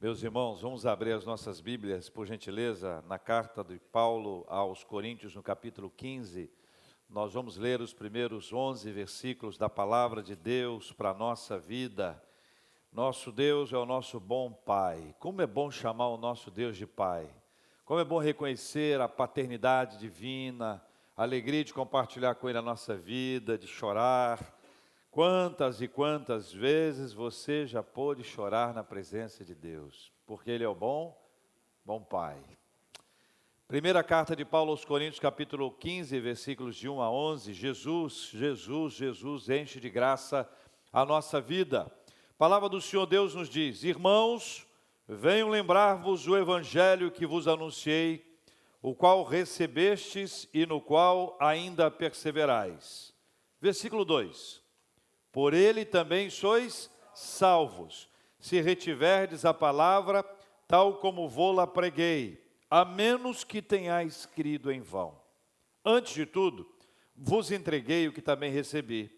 Meus irmãos, vamos abrir as nossas Bíblias, por gentileza, na carta de Paulo aos Coríntios, no capítulo 15. Nós vamos ler os primeiros 11 versículos da palavra de Deus para a nossa vida. Nosso Deus é o nosso bom Pai. Como é bom chamar o nosso Deus de Pai. Como é bom reconhecer a paternidade divina, a alegria de compartilhar com Ele a nossa vida, de chorar. Quantas e quantas vezes você já pôde chorar na presença de Deus? Porque Ele é o bom Pai. Primeira carta de Paulo aos Coríntios, capítulo 15, versículos de 1 a 11. Jesus enche de graça a nossa vida. A palavra do Senhor Deus nos diz: irmãos, venho lembrar-vos o evangelho que vos anunciei, o qual recebestes e no qual ainda perseverais. Versículo 2. Por ele também sois salvos, se retiverdes a palavra, tal como vô-la preguei, a menos que tenhais crido em vão. Antes de tudo, vos entreguei o que também recebi,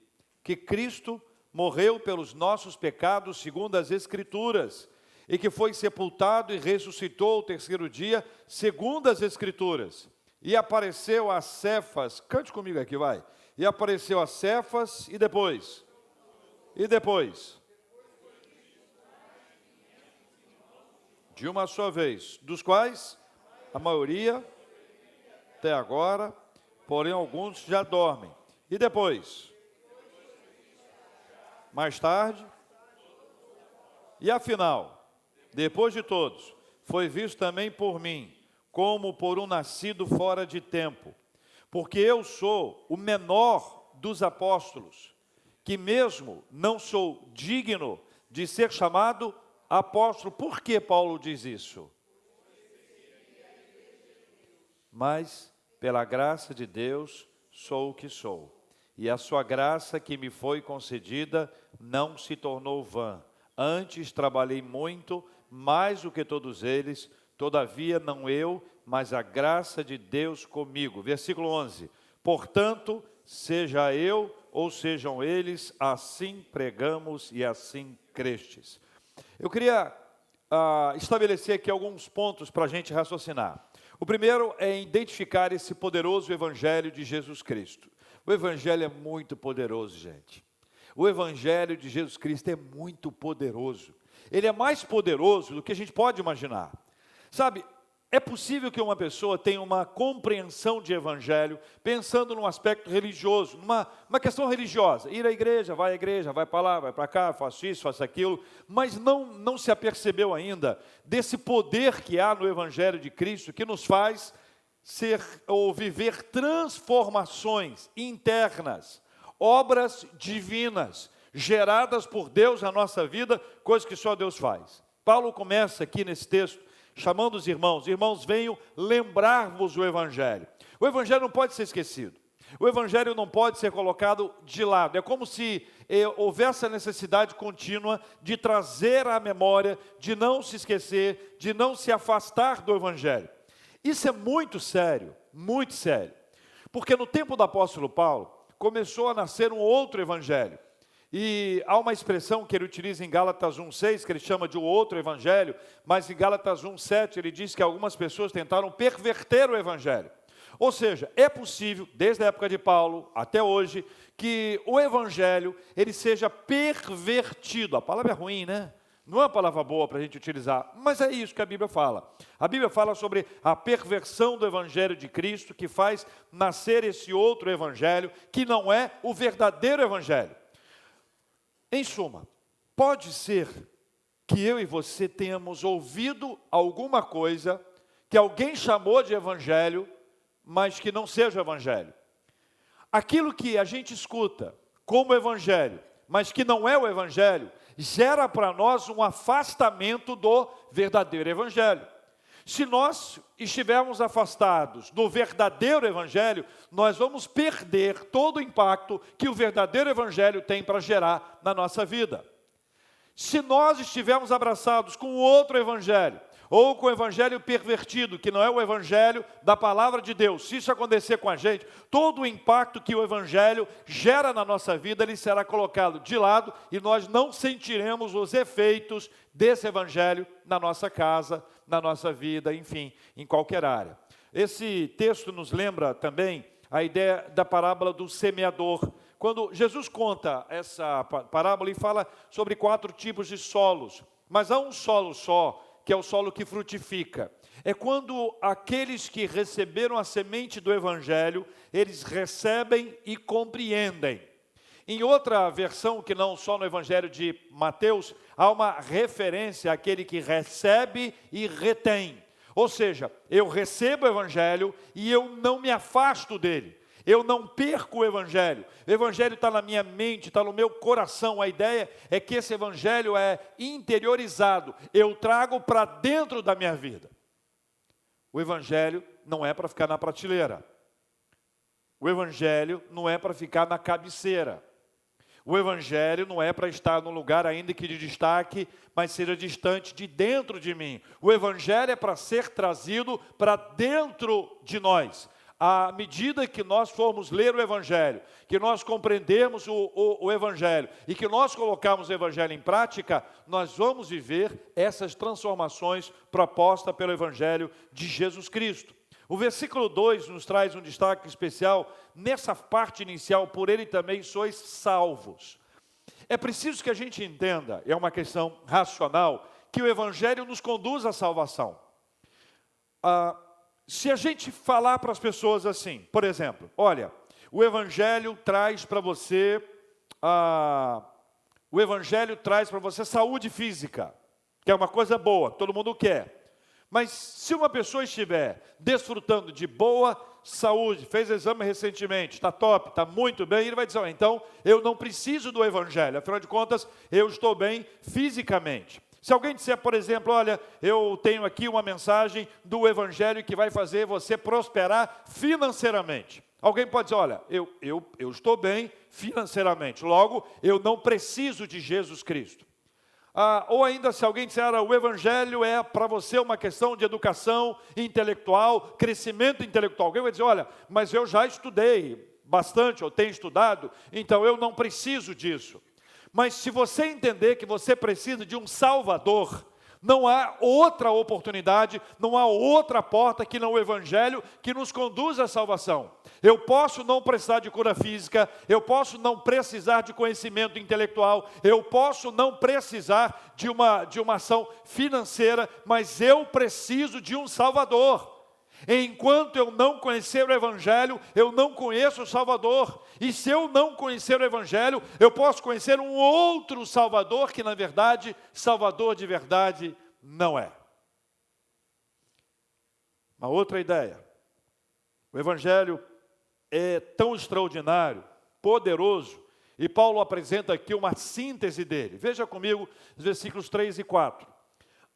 que Cristo morreu pelos nossos pecados segundo as Escrituras, e que foi sepultado e ressuscitou ao terceiro dia segundo as Escrituras, e apareceu a Cefas, cante comigo aqui, vai, e apareceu a Cefas, e depois, de uma só vez, dos quais a maioria até agora, porém alguns já dormem. E depois, mais tarde, e afinal, depois de todos, foi visto também por mim, como por um nascido fora de tempo, porque eu sou o menor dos apóstolos, que mesmo não sou digno de ser chamado apóstolo. Por que Paulo diz isso? Mas, pela graça de Deus, sou o que sou. E a sua graça que me foi concedida não se tornou vã. Antes trabalhei muito, mais do que todos eles, todavia não eu, mas a graça de Deus comigo. Versículo 11. Portanto, seja eu ou sejam eles, assim pregamos e assim crestes. Eu queria estabelecer aqui alguns pontos para a gente raciocinar. O primeiro é identificar esse poderoso Evangelho de Jesus Cristo. O Evangelho é muito poderoso, gente. O Evangelho de Jesus Cristo é muito poderoso. Ele é mais poderoso do que a gente pode imaginar. Sabe, é possível que uma pessoa tenha uma compreensão de evangelho, pensando num aspecto religioso, numa questão religiosa. Ir à igreja, vai para lá, vai para cá, faço isso, faço aquilo, mas não se apercebeu ainda desse poder que há no evangelho de Cristo, que nos faz ser ou viver transformações internas, obras divinas, geradas por Deus na nossa vida, coisas que só Deus faz. Paulo começa aqui nesse texto, chamando os irmãos: irmãos, venham lembrar-vos o Evangelho. O Evangelho não pode ser esquecido. O Evangelho não pode ser colocado de lado. É como se houvesse a necessidade contínua de trazer à memória, de não se esquecer, de não se afastar do Evangelho. Isso é muito sério, porque no tempo do apóstolo Paulo, começou a nascer um outro Evangelho. E há uma expressão que ele utiliza em Gálatas 1,6, que ele chama de o outro evangelho, mas em Gálatas 1,7 ele diz que algumas pessoas tentaram perverter o evangelho. Ou seja, é possível, desde a época de Paulo até hoje, que o evangelho ele seja pervertido. A palavra é ruim, né? Não é uma palavra boa para a gente utilizar, mas é isso que a Bíblia fala. A Bíblia fala sobre a perversão do evangelho de Cristo, que faz nascer esse outro evangelho, que não é o verdadeiro evangelho. Em suma, pode ser que eu e você tenhamos ouvido alguma coisa que alguém chamou de evangelho, mas que não seja o evangelho. Aquilo que a gente escuta como evangelho, mas que não é o evangelho, gera para nós um afastamento do verdadeiro evangelho. Se nós estivermos afastados do verdadeiro evangelho, nós vamos perder todo o impacto que o verdadeiro evangelho tem para gerar na nossa vida. Se nós estivermos abraçados com outro evangelho, ou com o evangelho pervertido, que não é o evangelho da palavra de Deus. Se isso acontecer com a gente, todo o impacto que o evangelho gera na nossa vida, ele será colocado de lado e nós não sentiremos os efeitos desse evangelho na nossa casa, na nossa vida, enfim, em qualquer área. Esse texto nos lembra também a ideia da parábola do semeador. Quando Jesus conta essa parábola e fala sobre 4 tipos de solos, mas há um solo só, que é o solo que frutifica. É quando aqueles que receberam a semente do evangelho, eles recebem e compreendem. Em outra versão, que não só no evangelho de Mateus, há uma referência àquele que recebe e retém. Ou seja, eu recebo o evangelho e eu não me afasto dele. Eu não perco o evangelho está na minha mente, está no meu coração. A ideia é que esse evangelho é interiorizado, eu trago para dentro da minha vida. O evangelho não é para ficar na prateleira, o evangelho não é para ficar na cabeceira, o evangelho não é para estar num lugar ainda que de destaque, mas seja distante de dentro de mim. O evangelho é para ser trazido para dentro de nós. À medida que nós formos ler o evangelho, que nós compreendermos o evangelho e que nós colocarmos o evangelho em prática, nós vamos viver essas transformações propostas pelo evangelho de Jesus Cristo. O versículo 2 nos traz um destaque especial nessa parte inicial: por ele também sois salvos. É preciso que a gente entenda, é uma questão racional, que o evangelho nos conduz à salvação. Se a gente falar para as pessoas assim, por exemplo, olha, o evangelho traz para você, saúde física, que é uma coisa boa, todo mundo quer. Mas se uma pessoa estiver desfrutando de boa saúde, fez exame recentemente, está top, está muito bem, ele vai dizer, então eu não preciso do evangelho, afinal de contas eu estou bem fisicamente. Se alguém disser, por exemplo, olha, eu tenho aqui uma mensagem do evangelho que vai fazer você prosperar financeiramente. Alguém pode dizer, olha, eu estou bem financeiramente, logo eu não preciso de Jesus Cristo. Ou ainda se alguém disser, o evangelho é para você uma questão de educação intelectual, crescimento intelectual. Alguém vai dizer, olha, mas eu já estudei bastante, eu tenho estudado, então eu não preciso disso. Mas se você entender que você precisa de um Salvador, não há outra oportunidade, não há outra porta que não o evangelho que nos conduz à salvação. Eu posso não precisar de cura física, eu posso não precisar de conhecimento intelectual, eu posso não precisar de uma ação financeira, mas eu preciso de um Salvador. Enquanto eu não conhecer o evangelho, eu não conheço o Salvador. E se eu não conhecer o evangelho, eu posso conhecer um outro Salvador, que na verdade, Salvador de verdade não é. Uma outra ideia. O evangelho é tão extraordinário, poderoso, e Paulo apresenta aqui uma síntese dele. Veja comigo os versículos 3 e 4.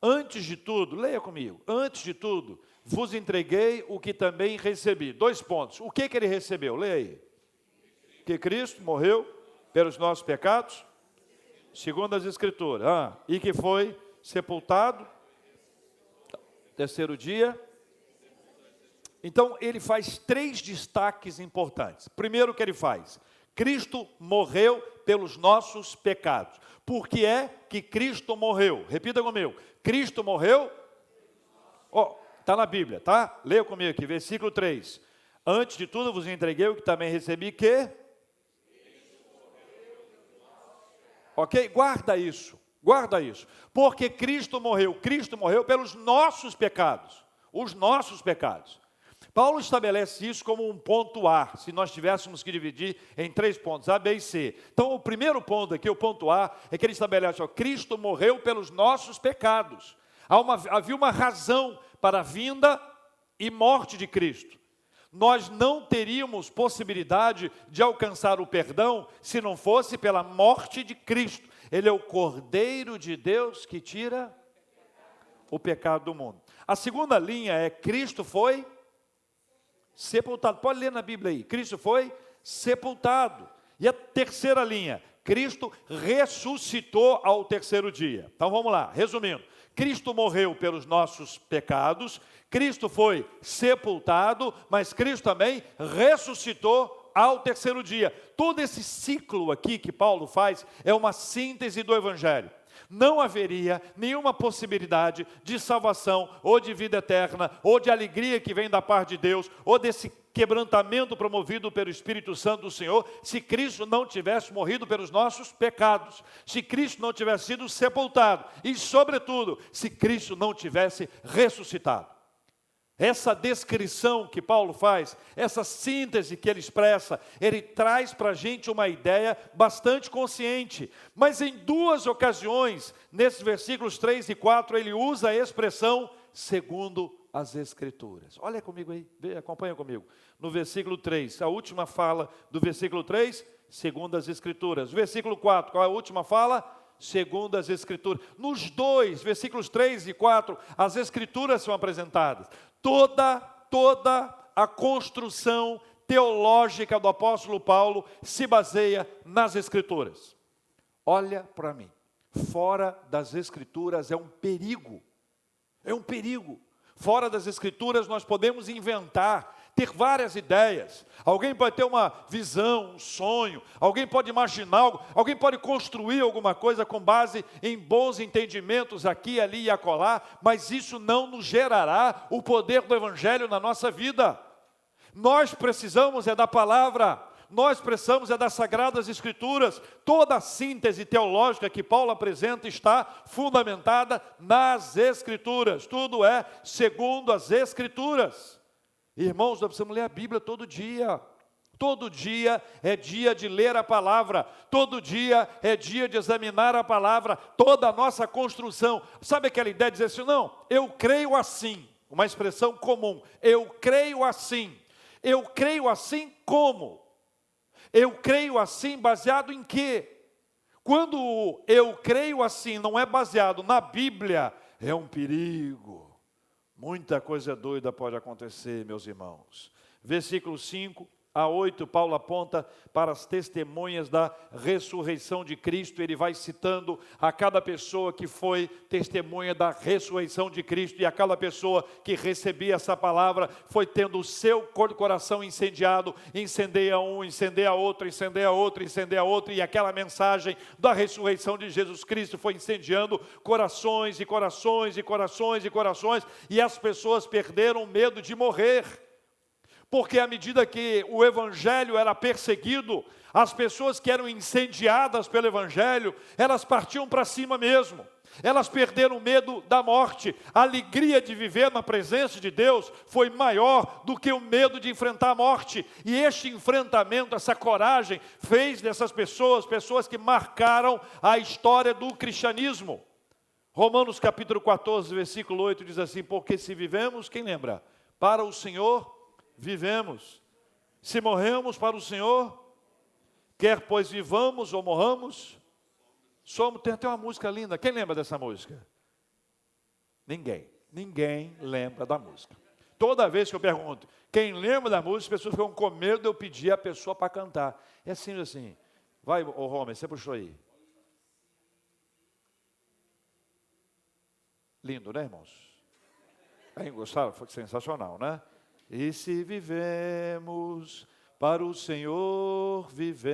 Antes de tudo, leia comigo, antes de tudo, vos entreguei o que também recebi. 2 pontos. O que ele recebeu? Leia aí. Que Cristo morreu pelos nossos pecados, segundo as Escrituras. E que foi sepultado, 3º dia. Então, ele faz 3 destaques importantes. Primeiro, o que ele faz? Cristo morreu pelos nossos pecados. Por que é que Cristo morreu? Repita comigo. Cristo morreu... Está na Bíblia, tá? Leia comigo aqui, versículo 3. Antes de tudo vos entreguei o que também recebi, que... Ok? Guarda isso. Porque Cristo morreu pelos nossos pecados. Os nossos pecados. Paulo estabelece isso como um ponto A, se nós tivéssemos que dividir em 3 pontos, A, B e C. Então, o primeiro ponto aqui, o ponto A, é que ele estabelece, Cristo morreu pelos nossos pecados. Havia uma razão para a vinda e morte de Cristo. Nós não teríamos possibilidade de alcançar o perdão se não fosse pela morte de Cristo. Ele é o Cordeiro de Deus que tira o pecado do mundo. A segunda linha é Cristo foi sepultado. Pode ler na Bíblia aí. Cristo foi sepultado. E a terceira linha, Cristo ressuscitou ao 3º dia. Então vamos lá, resumindo. Cristo morreu pelos nossos pecados, Cristo foi sepultado, mas Cristo também ressuscitou ao terceiro dia. Todo esse ciclo aqui que Paulo faz é uma síntese do Evangelho. Não haveria nenhuma possibilidade de salvação, ou de vida eterna, ou de alegria que vem da parte de Deus, ou desse quebrantamento promovido pelo Espírito Santo do Senhor, se Cristo não tivesse morrido pelos nossos pecados, se Cristo não tivesse sido sepultado, e sobretudo, se Cristo não tivesse ressuscitado. Essa descrição que Paulo faz, essa síntese que ele expressa, ele traz para a gente uma ideia bastante consciente. Mas em duas ocasiões, nesses versículos 3 e 4, ele usa a expressão segundo as Escrituras. Olha comigo aí, acompanha comigo. No versículo 3, a última fala do versículo 3, segundo as Escrituras. Versículo 4, qual é a última fala? Segundo as Escrituras. Nos dois, versículos 3 e 4, as Escrituras são apresentadas. Toda a construção teológica do apóstolo Paulo se baseia nas Escrituras. Olha para mim, fora das Escrituras é um perigo. É um perigo. Fora das Escrituras nós podemos inventar, ter várias ideias. Alguém pode ter uma visão, um sonho, alguém pode imaginar algo, alguém pode construir alguma coisa com base em bons entendimentos aqui, ali e acolá, mas isso não nos gerará o poder do Evangelho na nossa vida. Nós precisamos da palavra, nós precisamos das Sagradas Escrituras. Toda a síntese teológica que Paulo apresenta está fundamentada nas Escrituras. Tudo é segundo as Escrituras. Irmãos, nós precisamos ler a Bíblia todo dia. Todo dia é dia de ler a palavra. Todo dia é dia de examinar a palavra. Toda a nossa construção. Sabe aquela ideia de dizer assim, não, eu creio assim. Uma expressão comum. Eu creio assim. Eu creio assim como? Eu creio assim baseado em quê? Quando eu creio assim não é baseado na Bíblia, é um perigo. Muita coisa doida pode acontecer, meus irmãos. Versículo 5 a 8, Paulo aponta para as testemunhas da ressurreição de Cristo. Ele vai citando a cada pessoa que foi testemunha da ressurreição de Cristo, e a cada pessoa que recebia essa palavra foi tendo o seu coração incendiado. Incendeia um, incendeia outro, incendeia outro, incendeia outro, e aquela mensagem da ressurreição de Jesus Cristo foi incendiando corações e corações e corações e corações, e as pessoas perderam o medo de morrer. Porque à medida que o Evangelho era perseguido, as pessoas que eram incendiadas pelo Evangelho, elas partiam para cima mesmo. Elas perderam o medo da morte. A alegria de viver na presença de Deus foi maior do que o medo de enfrentar a morte. E este enfrentamento, essa coragem, fez dessas pessoas, pessoas que marcaram a história do cristianismo. Romanos capítulo 14, versículo 8 diz assim, porque se vivemos, quem lembra? Para o Senhor vivemos. Se morremos para o Senhor, quer pois vivamos ou morramos, somos. Tem até uma música linda. Quem lembra dessa música? Ninguém lembra da música. Toda vez que eu pergunto, quem lembra da música, as pessoas ficam com medo de eu pedir a pessoa para cantar. É assim. Vai, ô Romer, você puxou aí. Lindo, né, irmãos? Aí, gostaram? Foi sensacional, né? E se vivemos, para o Senhor vivemos.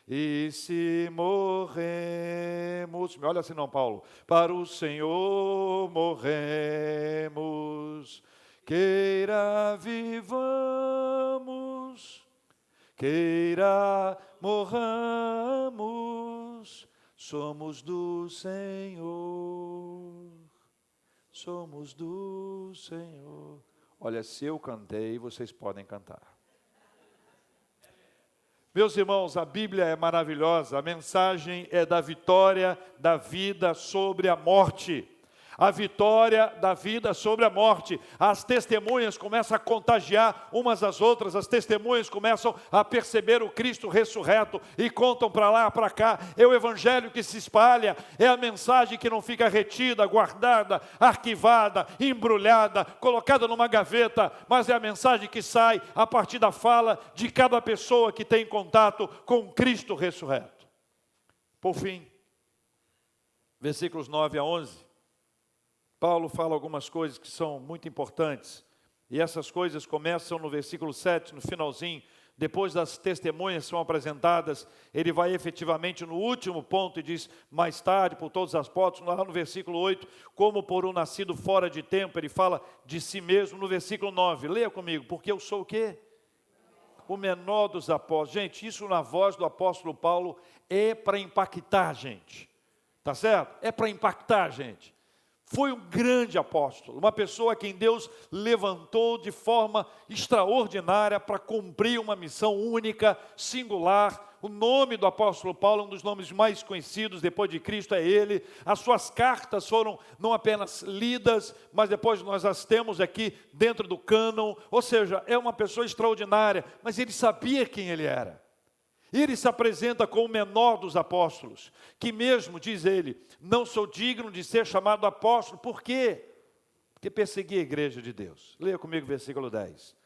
E se morremos, olha assim não, Paulo, para o Senhor morremos. Queira vivamos, queira morramos, somos do Senhor. Somos do Senhor. Olha, se eu cantei, vocês podem cantar. Meus irmãos, a Bíblia é maravilhosa. A mensagem é da vitória da vida sobre a morte. A vitória da vida sobre a morte. As testemunhas começam a contagiar umas às outras. As testemunhas começam a perceber o Cristo ressurreto e contam para lá, para cá. É o Evangelho que se espalha. É a mensagem que não fica retida, guardada, arquivada, embrulhada, colocada numa gaveta. Mas é a mensagem que sai a partir da fala de cada pessoa que tem contato com Cristo ressurreto. Por fim, versículos 9 a 11, Paulo fala algumas coisas que são muito importantes. E essas coisas começam no versículo 7, no finalzinho. Depois das testemunhas são apresentadas, ele vai efetivamente no último ponto e diz, mais tarde, por todos os apóstolos, lá no versículo 8, como por um nascido fora de tempo, ele fala de si mesmo no versículo 9. Leia comigo, porque eu sou o quê? O menor dos apóstolos. Gente, isso na voz do apóstolo Paulo é para impactar a gente. Tá certo? É para impactar a gente. Foi um grande apóstolo, uma pessoa a quem Deus levantou de forma extraordinária para cumprir uma missão única, singular. O nome do apóstolo Paulo, um dos nomes mais conhecidos depois de Cristo, é ele. As suas cartas foram não apenas lidas, mas depois nós as temos aqui dentro do cânon. Ou seja, é uma pessoa extraordinária, mas ele sabia quem ele era. Ele se apresenta como o menor dos apóstolos, que mesmo, diz ele, não sou digno de ser chamado apóstolo. Por quê? Porque persegui a igreja de Deus. Leia comigo o versículo 10.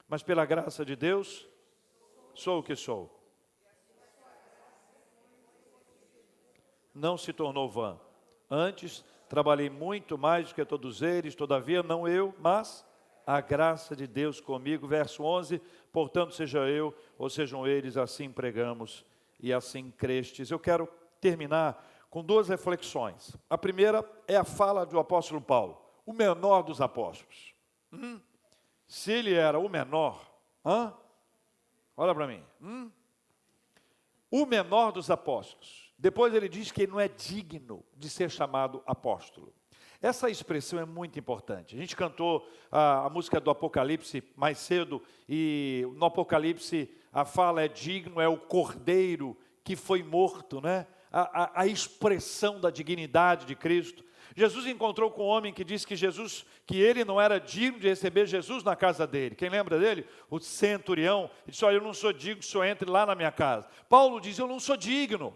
Mas pela graça de Deus, sou o que sou. Não se tornou vã. Antes, trabalhei muito mais do que todos eles, todavia não eu, mas a graça de Deus comigo. Verso 11, portanto, seja eu ou sejam eles, assim pregamos e assim crestes. Eu quero terminar com duas reflexões. A primeira é a fala do apóstolo Paulo, o menor dos apóstolos. Se ele era o menor, olha para mim, o menor dos apóstolos. Depois ele diz que ele não é digno de ser chamado apóstolo. Essa expressão é muito importante. A gente cantou a música do Apocalipse mais cedo, e no Apocalipse a fala é digno, é o cordeiro que foi morto, né? A expressão da dignidade de Cristo. Jesus encontrou com um homem que disse que ele não era digno de receber Jesus na casa dele. Quem lembra dele? O centurião. Ele disse, olha, eu não sou digno que o senhor entre lá na minha casa. Paulo diz, eu não sou digno.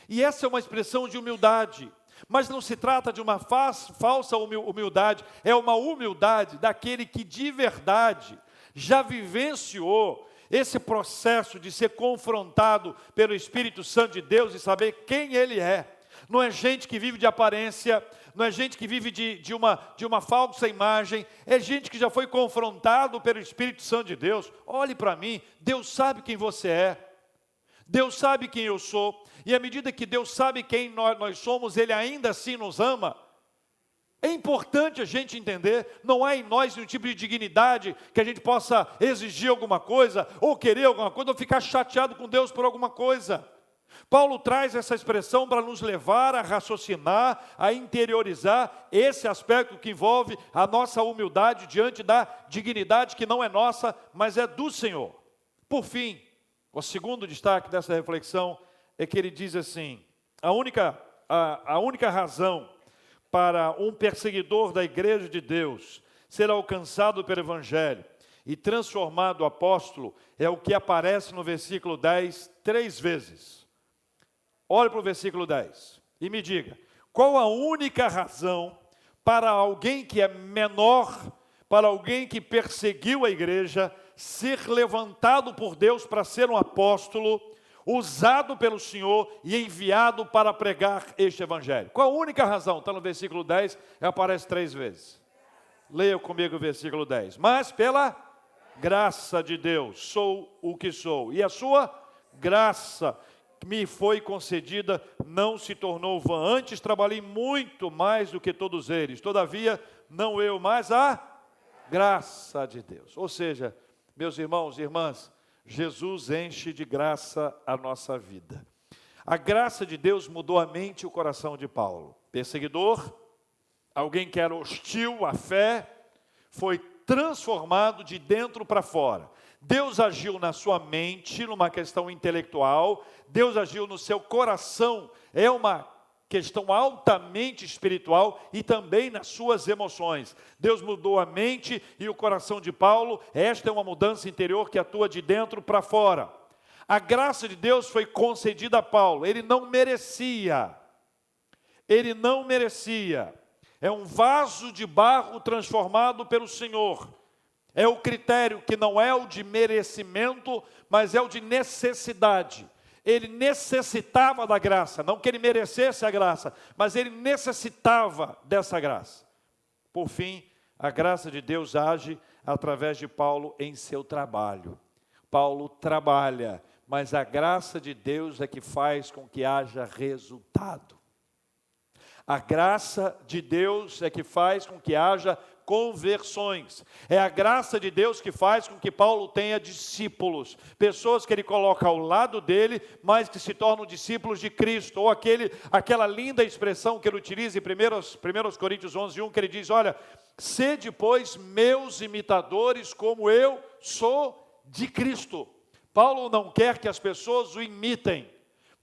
E essa é uma expressão de humildade. Mas não se trata de uma falsa humildade, é uma humildade daquele que de verdade já vivenciou esse processo de ser confrontado pelo Espírito Santo de Deus e saber quem Ele é. Não é gente que vive de aparência, não é gente que vive de uma falsa imagem, é gente que já foi confrontado pelo Espírito Santo de Deus. Olhe para mim, Deus sabe quem você é. Deus sabe quem eu sou, e à medida que Deus sabe quem nós somos, Ele ainda assim nos ama. É importante a gente entender, não há em nós nenhum tipo de dignidade que a gente possa exigir alguma coisa, ou querer alguma coisa, ou ficar chateado com Deus por alguma coisa. Paulo traz essa expressão para nos levar a raciocinar, a interiorizar esse aspecto que envolve a nossa humildade diante da dignidade que não é nossa, mas é do Senhor. Por fim, o segundo destaque dessa reflexão é que ele diz assim, a única razão para um perseguidor da igreja de Deus ser alcançado pelo Evangelho e transformado apóstolo é o que aparece no versículo 10 3 vezes. Olhe para o versículo 10 e me diga, qual a única razão para alguém que é menor, para alguém que perseguiu a igreja, ser levantado por Deus para ser um apóstolo, usado pelo Senhor e enviado para pregar este evangelho? Qual a única razão? Está no versículo 10, aparece 3 vezes. Leia comigo o versículo 10. Mas pela graça de Deus, sou o que sou, e a sua graça me foi concedida, não se tornou vã. Antes trabalhei muito mais do que todos eles, todavia não eu, mas a graça de Deus. Ou seja, meus irmãos e irmãs, Jesus enche de graça a nossa vida. A graça de Deus mudou a mente e o coração de Paulo. Perseguidor, alguém que era hostil à fé, foi transformado de dentro para fora. Deus agiu na sua mente, numa questão intelectual, Deus agiu no seu coração, é uma questão altamente espiritual, e também nas suas emoções. Deus mudou a mente e o coração de Paulo. Esta é uma mudança interior que atua de dentro para fora. A graça de Deus foi concedida a Paulo, ele não merecia, é um vaso de barro transformado pelo Senhor. É o critério que não é o de merecimento, mas é o de necessidade. ele necessitava da graça, não que ele merecesse a graça, mas ele necessitava dessa graça. Por fim, a graça de Deus age através de Paulo em seu trabalho. Paulo trabalha, mas a graça de Deus é que faz com que haja resultado. A graça de Deus é que faz com que haja conversões. É a graça de Deus que faz com que Paulo tenha discípulos, pessoas que ele coloca ao lado dele, mas que se tornam discípulos de Cristo, ou aquela linda expressão que ele utiliza em 1 Coríntios 11:1, que ele diz, olha, sede, pois, meus imitadores, como eu sou de Cristo. Paulo não quer que as pessoas o imitem,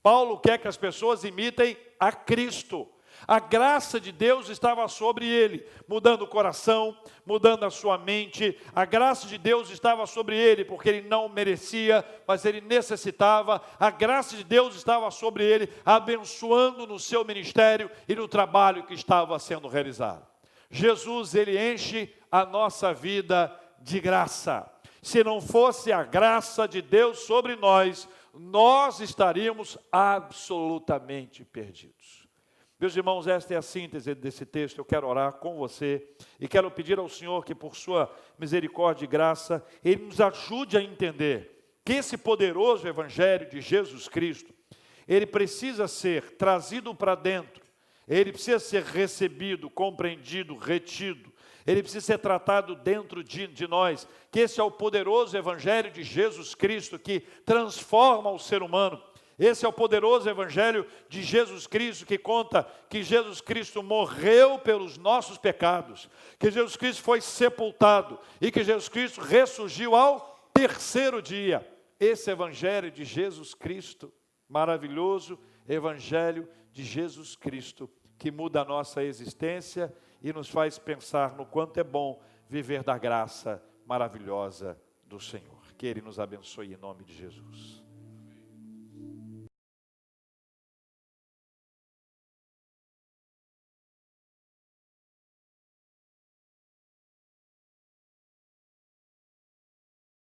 Paulo quer que as pessoas imitem a Cristo. A graça de Deus estava sobre ele, mudando o coração, mudando a sua mente. A graça de Deus estava sobre ele, porque ele não merecia, mas ele necessitava. A graça de Deus estava sobre ele, abençoando no seu ministério e no trabalho que estava sendo realizado. Jesus, ele enche a nossa vida de graça. Se não fosse a graça de Deus sobre nós, nós estaríamos absolutamente perdidos. Meus irmãos, esta é a síntese desse texto. Eu quero orar com você e quero pedir ao Senhor que, por sua misericórdia e graça, Ele nos ajude a entender que esse poderoso Evangelho de Jesus Cristo, ele precisa ser trazido para dentro, ele precisa ser recebido, compreendido, retido, ele precisa ser tratado dentro de nós, que esse é o poderoso Evangelho de Jesus Cristo que transforma o ser humano. Esse é o poderoso Evangelho de Jesus Cristo que conta que Jesus Cristo morreu pelos nossos pecados, que Jesus Cristo foi sepultado e que Jesus Cristo ressurgiu ao terceiro dia. Esse Evangelho de Jesus Cristo, maravilhoso Evangelho de Jesus Cristo, que muda a nossa existência e nos faz pensar no quanto é bom viver da graça maravilhosa do Senhor. Que Ele nos abençoe em nome de Jesus.